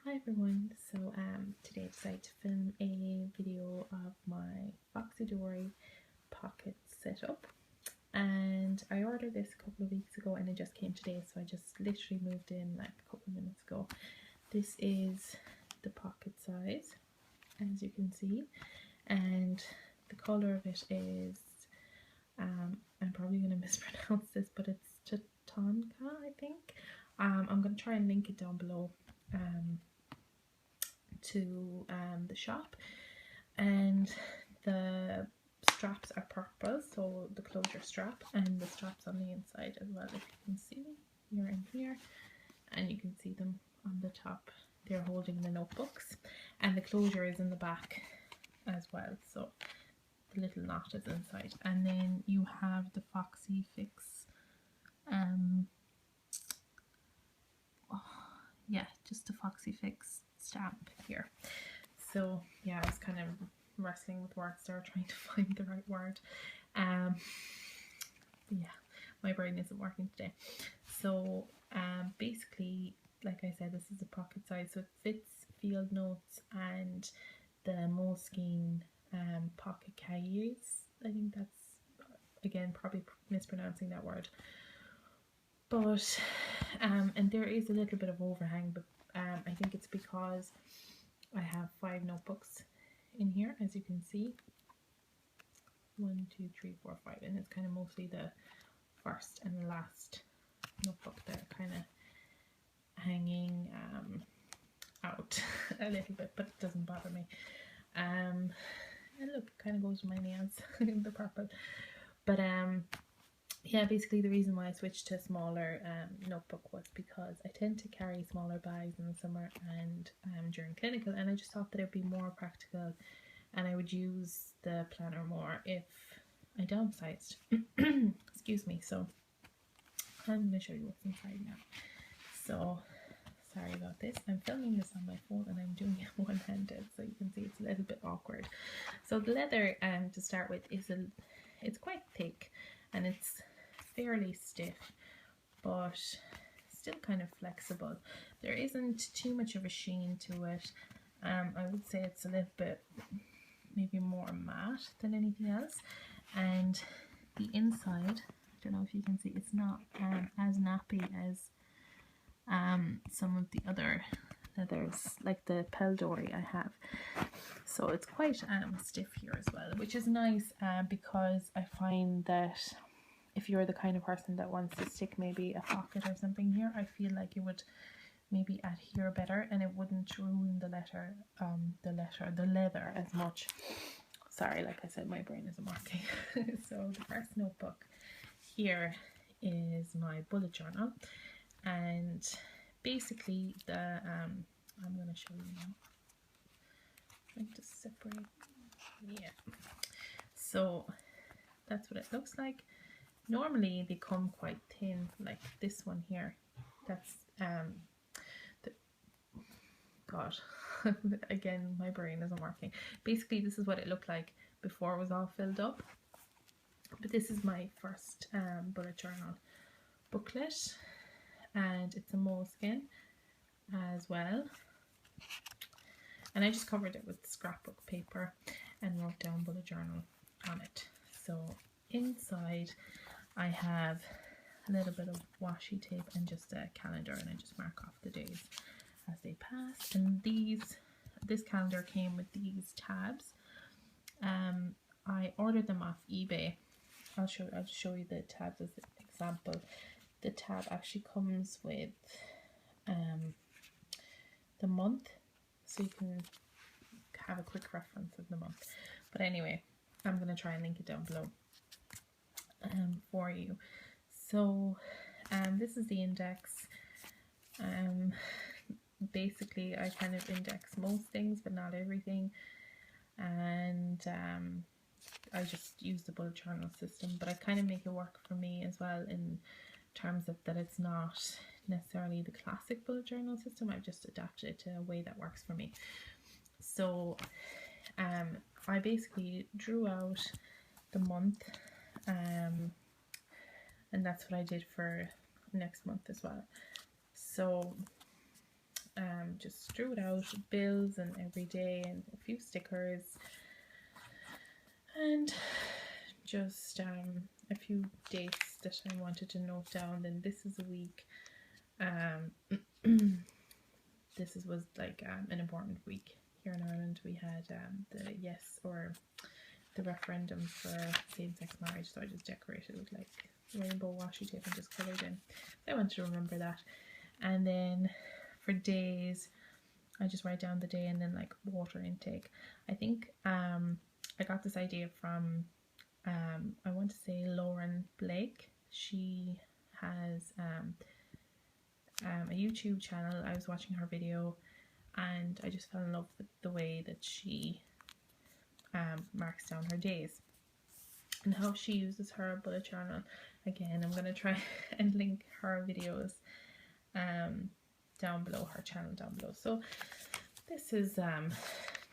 Hi everyone, so today I decided to film a video of my Foxy Dory pocket setup, and I ordered this a couple of weeks ago and it just came today, so I just literally moved in like a couple of minutes ago. This is the pocket size, as you can see, and the colour of it is, I'm probably going to mispronounce this, but it's Tatanka, I think. I'm going to try and link it down below to the shop, and the straps are purple, so the closure strap, and the straps on the inside as well. If you can see, you're in here and you can see them on the top. They're holding the notebooks, and the closure is in the back as well, so the little knot is inside. And then you have the Foxy Fix just the Foxy Fix stamp here. So yeah, I was kind of wrestling with words there, trying to find the right word. Yeah, my brain isn't working today. So basically, like I said, this is a pocket size, so it fits field notes and the Moleskine pocket cahiers. I think that's, again, probably mispronouncing that word. But and there is a little bit of overhang, but I think it's because I have 5 notebooks in here, as you can see. 1, 2, 3, 4, 5, and it's kind of mostly the first and the last notebook that are kind of hanging out a little bit, but it doesn't bother me. And look, it kind of goes with my nails in the purple. But yeah, basically the reason why I switched to a smaller notebook was because I tend to carry smaller bags in the summer and during clinical, and I just thought that it would be more practical and I would use the planner more if I downsized. Excuse me. So I'm going to show you what's inside now. So sorry about this. I'm filming this on my phone and I'm doing it one-handed, so you can see it's a little bit awkward. So the leather, to start with, it's quite thick and it's fairly stiff, but still kind of flexible. There isn't too much of a sheen to it. I would say it's a little bit maybe more matte than anything else, and the inside, I don't know if you can see, it's not as nappy as some of the other leathers, like the Dori I have. So it's quite stiff here as well, which is nice because I find that if you're the kind of person that wants to stick maybe a pocket or something here, I feel like it would maybe adhere better and it wouldn't ruin the leather as much. Sorry, like I said, my brain isn't working. So the first notebook here is my bullet journal, and basically the I'm going to show you now. I'm trying to separate. Yeah. So that's what it looks like. Normally they come quite thin, like this one here. That's God, again, my brain isn't working. Basically, this is what it looked like before it was all filled up. But this is my first bullet journal booklet, and it's a Moleskine as well. And I just covered it with scrapbook paper and wrote down bullet journal on it. So inside I have a little bit of washi tape and just a calendar, and I just mark off the days as they pass. And this calendar came with these tabs. I ordered them off eBay. I'll show you the tabs as an example. The tab actually comes with the month, so you can have a quick reference of the month. But anyway, I'm going to try and link it down below for you. So this is the index. Basically I kind of index most things but not everything, and I just use the bullet journal system, but I kind of make it work for me as well in terms of that it's not necessarily the classic bullet journal system. I've just adapted it to a way that works for me. So I basically drew out the month, and that's what I did for next month as well. So just drew it out, bills and every day, and a few stickers, and just a few dates that I wanted to note down. Then this is a week. Was like an important week here in Ireland. We had the yes or the referendum for same-sex marriage, so I just decorated with like rainbow washi tape and just coloured in. I wanted to remember that. And then for days, I just write down the day and then like water intake. I think I got this idea from I want to say Lauren Blake. She has a YouTube channel. I was watching her video and I just fell in love with the way that she marks down her days and how she uses her bullet journal. Again, I'm going to try and link her videos down below, her channel down below. So this is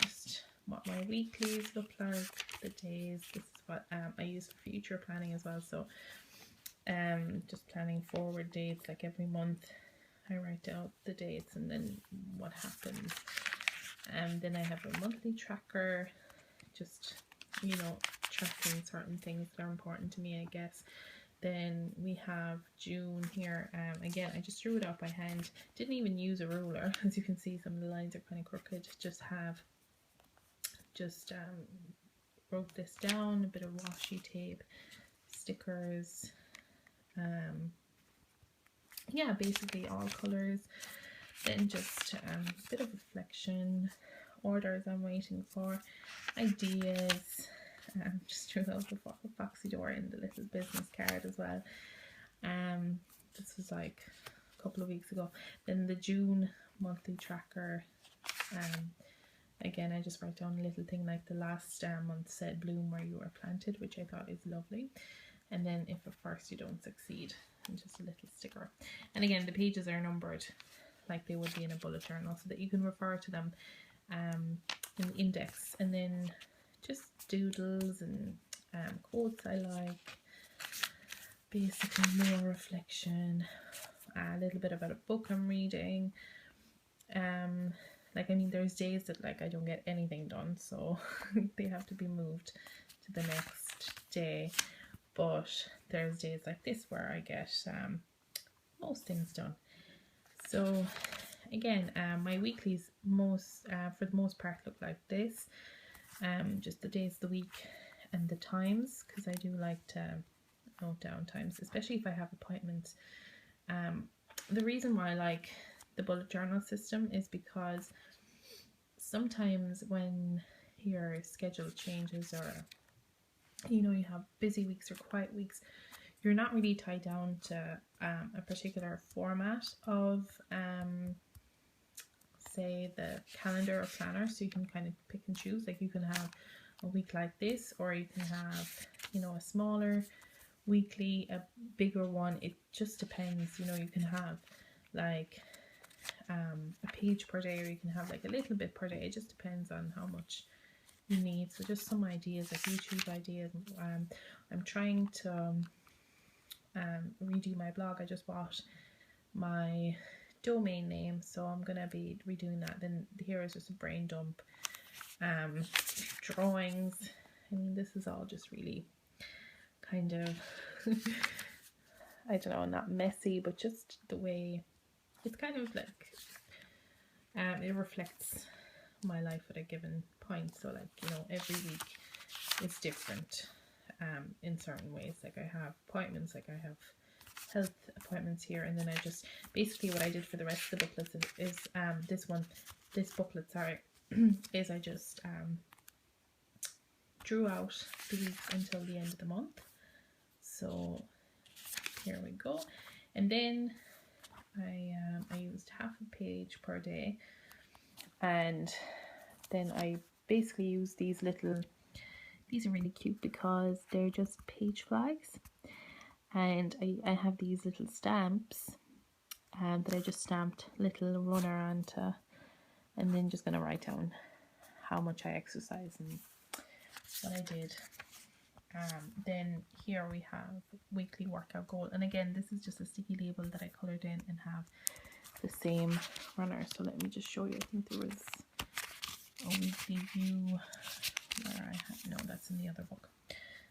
just what my weeklies look like, the days. This is what I use for future planning as well. So just planning forward dates, like every month I write out the dates and then what happens. And then I have a monthly tracker, just, you know, tracking certain things that are important to me, I guess. Then we have June here. Again, I just drew it out by hand. Didn't even use a ruler. As you can see, some of the lines are kind of crooked. Just wrote this down, a bit of washi tape, stickers, yeah, basically all colours. Then just a bit of reflection, orders I'm waiting for, ideas. Just drew out the Foxy door in the little business card as well. This was like a couple of weeks ago. Then the June monthly tracker. Again, I just write down a little thing like the last month said bloom where you were planted, which I thought is lovely. And then if at first you don't succeed, and just a little sticker. And again, the pages are numbered like they would be in a bullet journal so that you can refer to them in the index. And then just doodles and quotes I like, basically more reflection, a little bit about a book I'm reading. Like, I mean, there's days that like I don't get anything done, so they have to be moved to the next day. But there's days like this where I get most things done. So again, my weeklies for the most part look like this. Just the days of the week and the times, because I do like to note down times, especially if I have appointments. The reason why I like the bullet journal system is because sometimes when your schedule changes, or you know, you have busy weeks or quiet weeks, you're not really tied down to a particular format of say the calendar or planner, so you can kind of pick and choose. Like, you can have a week like this, or you can have, you know, a smaller weekly, a bigger one. It just depends, you know. You can have like a page per day, or you can have like a little bit per day. It just depends on how much you need. So just some ideas, like YouTube ideas. I'm trying to redo my blog. I just bought my domain name, so I'm gonna be redoing that. Then here is just a brain dump, drawings. I mean, this is all just really kind of I don't know, not messy, but just the way it's kind of like it reflects my life at a given point. So like, you know, every week is different in certain ways. Like, I have appointments, like I have health appointments here, and then I just basically what I did for the rest of the booklets is this booklet, sorry, is I just drew out the weeks until the end of the month. So here we go. And then I used half a page per day, and then I basically used these little, these are really cute because they're just page flags, and I have these little stamps that I just stamped little runner onto, and then just gonna write down how much I exercise and what I did. Then here we have weekly workout goal, and again, this is just a sticky label that I colored in and have the same runner. So let me just show you. I think there was a weekly view where I have, no, that's in the other book.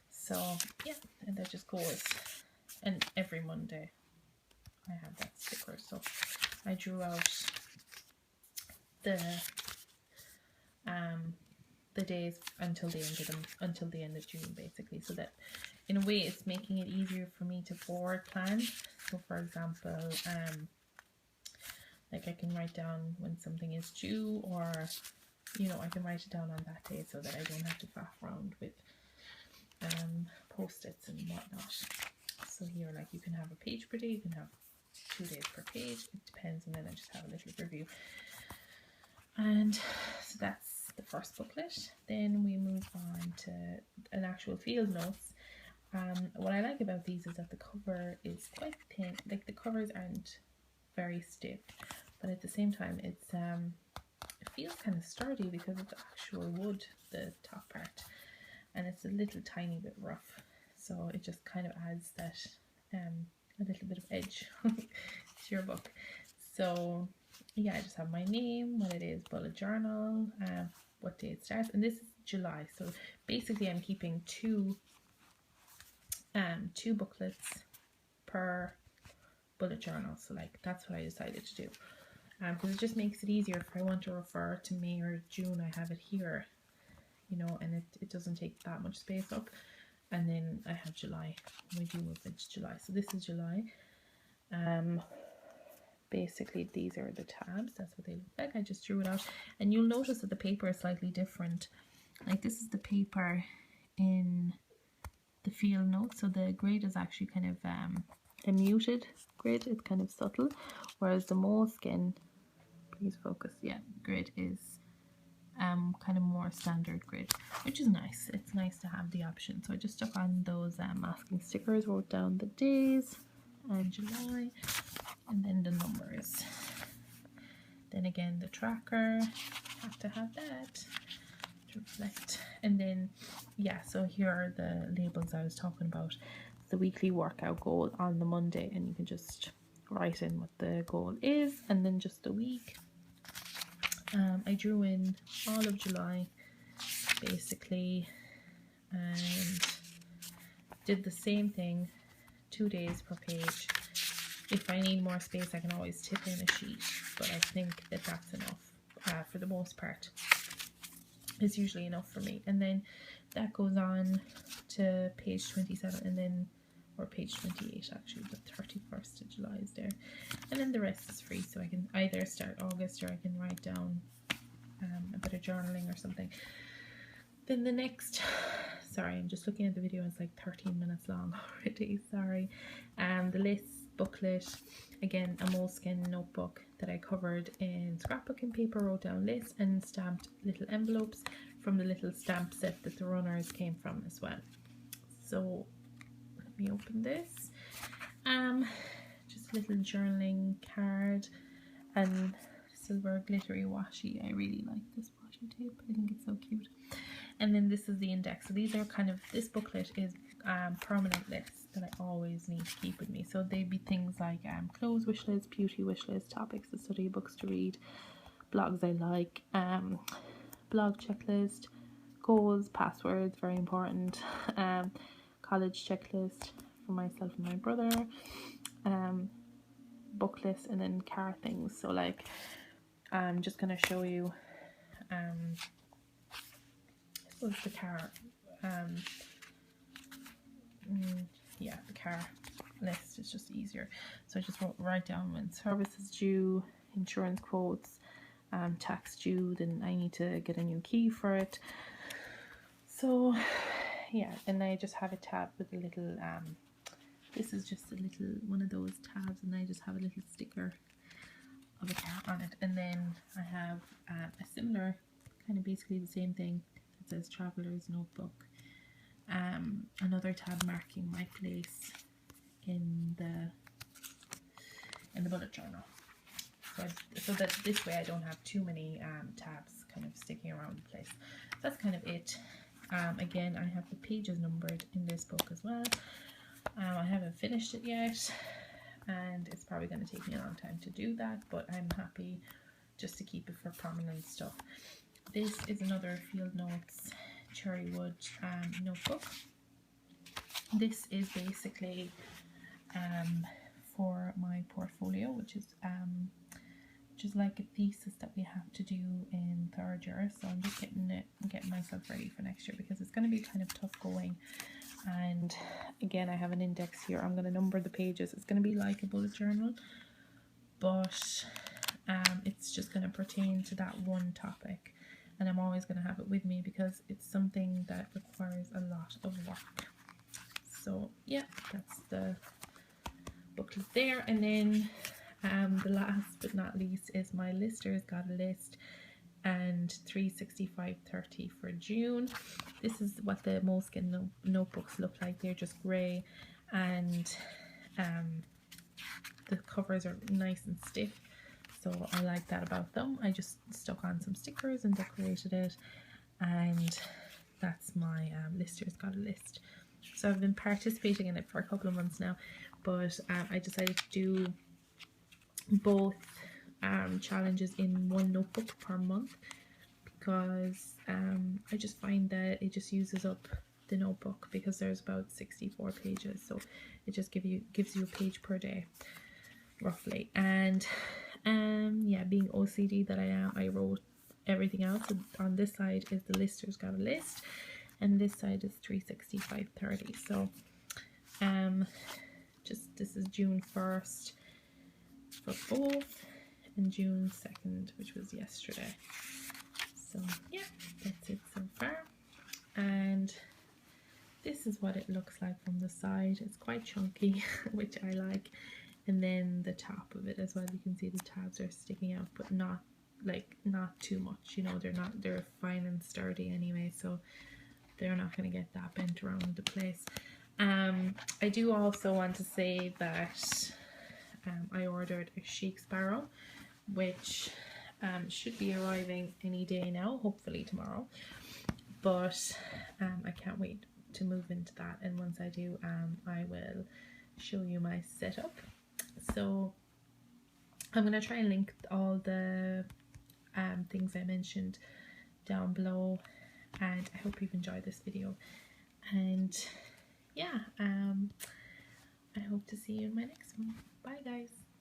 So yeah, and that just goes, and every Monday I have that sticker. So I drew out the days until the end of them, until the end of June, basically, so that in a way it's making it easier for me to forward plan. So for example, like I can write down when something is due, or you know, I can write it down on that day so that I don't have to faff around with post-its and whatnot. So here, like, you can have a page per day, you can have 2 days per page, it depends, and then I just have a little review. And so that's the first booklet. Then we move on to an actual field notes. What I like about these is that the cover is quite thin. Like, the covers aren't very stiff, but at the same time it's it feels kind of sturdy because it's actual wood, the top part, and it's a little tiny bit rough, so it just kind of adds that a little bit of edge to your book. So yeah, I just have my name, what it is, bullet journal, what day it starts, and this is July. So basically I'm keeping two booklets per bullet journal. So like, that's what I decided to do, because it just makes it easier if I want to refer to May or June. I have it here, you know, and it doesn't take that much space up. And then I have July, we do move into July. So this is July. Basically these are the tabs, that's what they look like. I just drew it out, and you'll notice that the paper is slightly different. Like, this is the paper in the field notes, so the grid is actually kind of a muted grid, it's kind of subtle, whereas the Moleskine, please focus, yeah, grid is kind of more standard grid, which is nice. It's nice to have the option. So I just stuck on those masking stickers, wrote down the days and July, and then the numbers. Then again, the tracker, have to have that to reflect. And then yeah, so here are the labels I was talking about. The weekly workout goal on the Monday, and you can just write in what the goal is, and then just the week. I drew in all of July basically, and did the same thing, 2 days per page. If I need more space, I can always tip in a sheet, but I think that that's enough for the most part. It's usually enough for me. And then that goes on to page 27, and then, or page 28 actually, the 31st of July is there. And then the rest is free, so I can either start August, or I can write down a bit of journaling or something. Then the next, sorry, I'm just looking at the video, it's like 13 minutes long already, sorry. The list booklet, again, a Moleskine notebook that I covered in scrapbooking paper, wrote down lists and stamped little envelopes from the little stamp set that the runners came from as well. So let me open this. Just a little journaling card and silver glittery washi. I really like this washi tape, I think it's so cute. And then this is the index. So these are kind of, this booklet is permanent lists that I always need to keep with me. So they'd be things like clothes wish list, beauty wish list, topics to study, books to read, blogs I like, blog checklist, goals, passwords, very important, college checklist for myself and my brother, book list, and then car things. So like, I'm just going to show you what's the car, yeah, the car list is just easier. So I just write down when service is due, insurance quotes, tax due, then I need to get a new key for it. So yeah, and I just have a tab with a little, this is just a little one of those tabs, and I just have a little sticker of a car on it. And then I have a similar, kind of basically the same thing, that says traveler's notebook. Another tab marking my place in the bullet journal, so that this way I don't have too many tabs kind of sticking around the place. That's kind of it. Again, I have the pages numbered in this book as well. I haven't finished it yet. and it's probably going to take me a long time to do that, but I'm happy just to keep it for prominent stuff. This is another Field Notes Cherrywood notebook. This is basically for my portfolio, which is like a thesis that we have to do in third year. So I'm just getting myself ready for next year, because it's going to be kind of tough going. And again, I have an index here. I'm going to number the pages. It's going to be like a bullet journal, but it's just going to pertain to that one topic, and I'm always going to have it with me because it's something that requires a lot of work. So yeah, that's the booklet there. And then the last but not least is my Lister's Got a List and 365/30 for June. This is what the Moleskine notebooks look like. They're just grey, and the covers are nice and stiff, so I like that about them. I just stuck on some stickers and decorated it, and that's my Lister's Got a List. So I've been participating in it for a couple of months now, but I decided to do both challenges in one notebook per month, because I just find that it just uses up the notebook, because there's about 64 pages, so it just gives you a page per day roughly. And yeah, being OCD that I am, I wrote everything else. So on this side is the Lister's Got a List, and this side is 365/30. So just this is June 1st for both, and June 2nd, which was yesterday. So yeah, that's it so far. And this is what it looks like from the side. It's quite chunky, which I like. And then the top of it as well, you can see the tabs are sticking out, but not too much, you know. They're fine and sturdy anyway, so they're not going to get that bent around the place. I do also want to say that I ordered a Chic Sparrow, which should be arriving any day now, hopefully tomorrow, but I can't wait to move into that, and once I do, I will show you my setup. So I'm going to try and link all the things I mentioned down below, and I hope you've enjoyed this video, and yeah, I hope to see you in my next one. Bye guys.